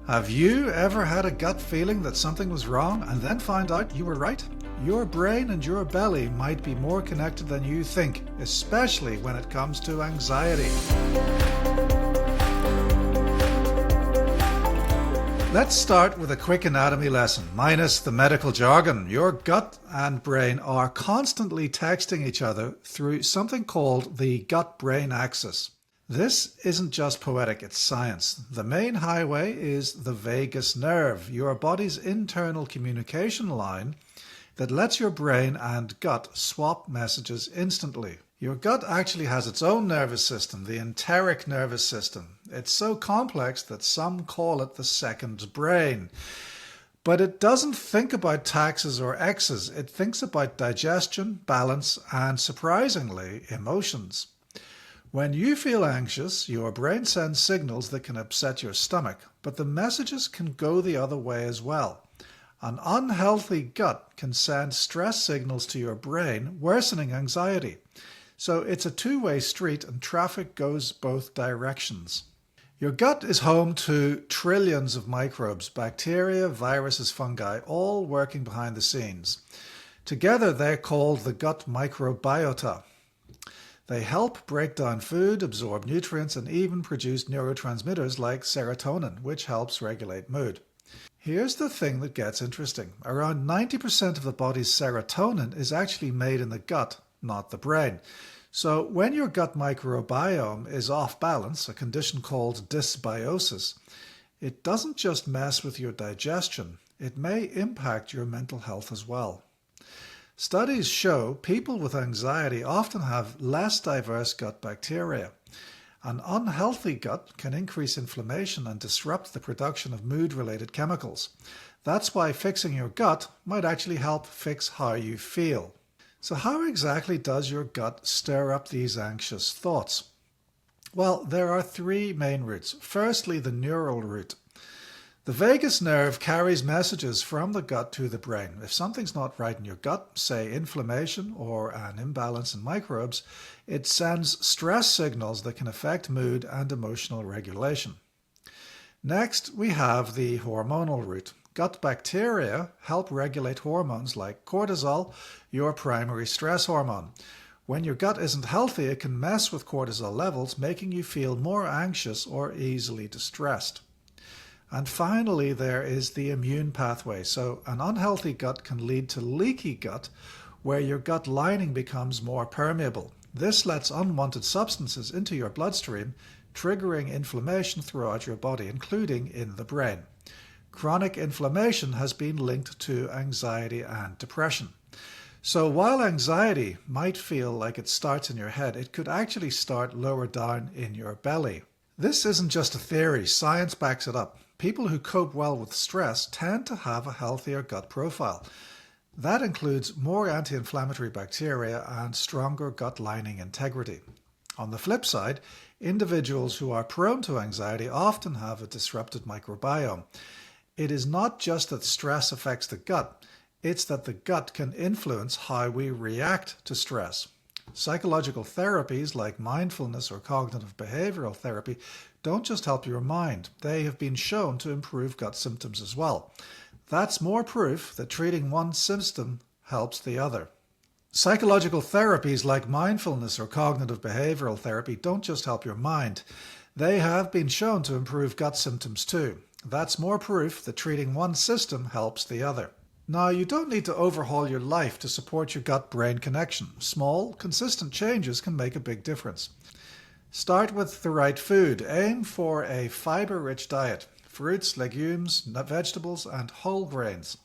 Have you ever had a gut feeling that something was wrong and then find out you were right? Your brain and your belly might be more connected than you think, especially when it comes to anxiety. Let's start with a quick anatomy lesson, minus the medical jargon. Your gut and brain are constantly texting each other through something called the gut-brain axis. This isn't just poetic, it's science. The main highway is the vagus nerve, your body's internal communication line that lets your brain and gut swap messages instantly. Your gut actually has its own nervous system, the enteric nervous system. It's so complex that some call it the second brain. But it doesn't think about taxes or X's. It thinks about digestion, balance, and surprisingly, emotions. When you feel anxious, your brain sends signals that can upset your stomach, but the messages can go the other way as well. An unhealthy gut can send stress signals to your brain, worsening anxiety. So it's a two-way street and traffic goes both directions. Your gut is home to trillions of microbes, bacteria, viruses, fungi, all working behind the scenes. Together they're called the gut microbiota. They help break down food, absorb nutrients, and even produce neurotransmitters like serotonin, which helps regulate mood. Here's the thing that gets interesting. Around 90% of the body's serotonin is actually made in the gut, not the brain. So when your gut microbiome is off balance, a condition called dysbiosis, it doesn't just mess with your digestion, it may impact your mental health as well. Studies show people with anxiety often have less diverse gut bacteria. An unhealthy gut can increase inflammation and disrupt the production of mood-related chemicals. That's why fixing your gut might actually help fix how you feel. So how exactly does your gut stir up these anxious thoughts? Well, there are three main routes. Firstly, the neural route. The vagus nerve carries messages from the gut to the brain. If something's not right in your gut, say inflammation or an imbalance in microbes, it sends stress signals that can affect mood and emotional regulation. Next, we have the hormonal route. Gut bacteria help regulate hormones like cortisol, your primary stress hormone. When your gut isn't healthy, it can mess with cortisol levels, making you feel more anxious or easily distressed. And finally, there is the immune pathway. So an unhealthy gut can lead to leaky gut, where your gut lining becomes more permeable. This lets unwanted substances into your bloodstream, triggering inflammation throughout your body, including in the brain. Chronic inflammation has been linked to anxiety and depression. So while anxiety might feel like it starts in your head, it could actually start lower down in your belly. This isn't just a theory, science backs it up. People who cope well with stress tend to have a healthier gut profile. That includes more anti-inflammatory bacteria and stronger gut lining integrity. On the flip side, individuals who are prone to anxiety often have a disrupted microbiome. It is not just that stress affects the gut, it's that the gut can influence how we react to stress. Psychological therapies like mindfulness or cognitive behavioral therapy don't just help your mind, they have been shown to improve gut symptoms as well. That's more proof that treating one symptom helps the other. Psychological therapies like mindfulness or cognitive behavioral therapy don't just help your mind, they have been shown to improve gut symptoms too. That's more proof that treating one system helps the other. Now, you don't need to overhaul your life to support your gut-brain connection. Small, consistent changes can make a big difference. Start with the right food. Aim for a fiber-rich diet. Fruits, legumes, vegetables, and whole grains.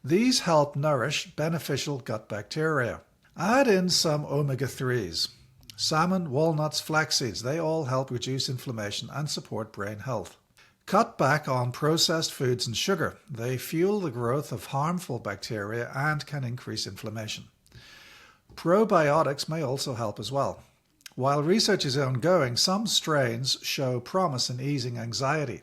These help nourish beneficial gut bacteria. Add in some omega-3s. Salmon, walnuts, flax seeds, they all help reduce inflammation and support brain health. Cut back on processed foods and sugar. They fuel the growth of harmful bacteria and can increase inflammation. Probiotics may also help as well. While research is ongoing, some strains show promise in easing anxiety.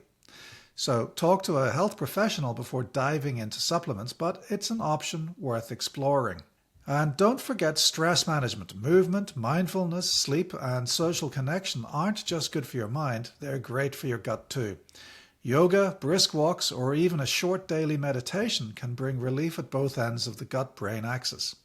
So talk to a health professional before diving into supplements, but it's an option worth exploring. And don't forget stress management. Movement, mindfulness, sleep, and social connection aren't just good for your mind, they're great for your gut too. Yoga, brisk walks, or even a short daily meditation can bring relief at both ends of the gut-brain axis.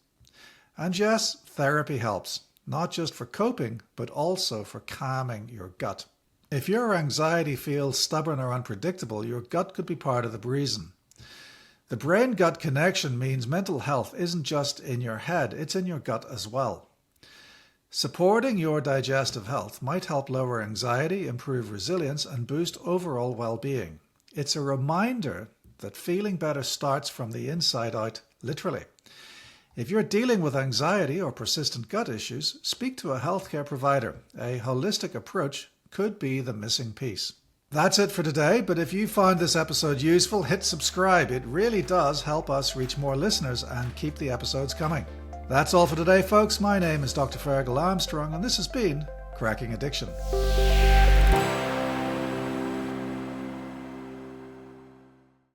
And yes, therapy helps, not just for coping, but also for calming your gut. If your anxiety feels stubborn or unpredictable, your gut could be part of the reason. The brain-gut connection means mental health isn't just in your head, it's in your gut as well. Supporting your digestive health might help lower anxiety, improve resilience, and boost overall well-being. It's a reminder that feeling better starts from the inside out, literally. If you're dealing with anxiety or persistent gut issues, speak to a healthcare provider. A holistic approach could be the missing piece. That's it for today, but if you found this episode useful, hit subscribe. It really does help us reach more listeners and keep the episodes coming. That's all for today, folks. My name is Dr. Ferghal Armstrong, and this has been Cracking Addiction.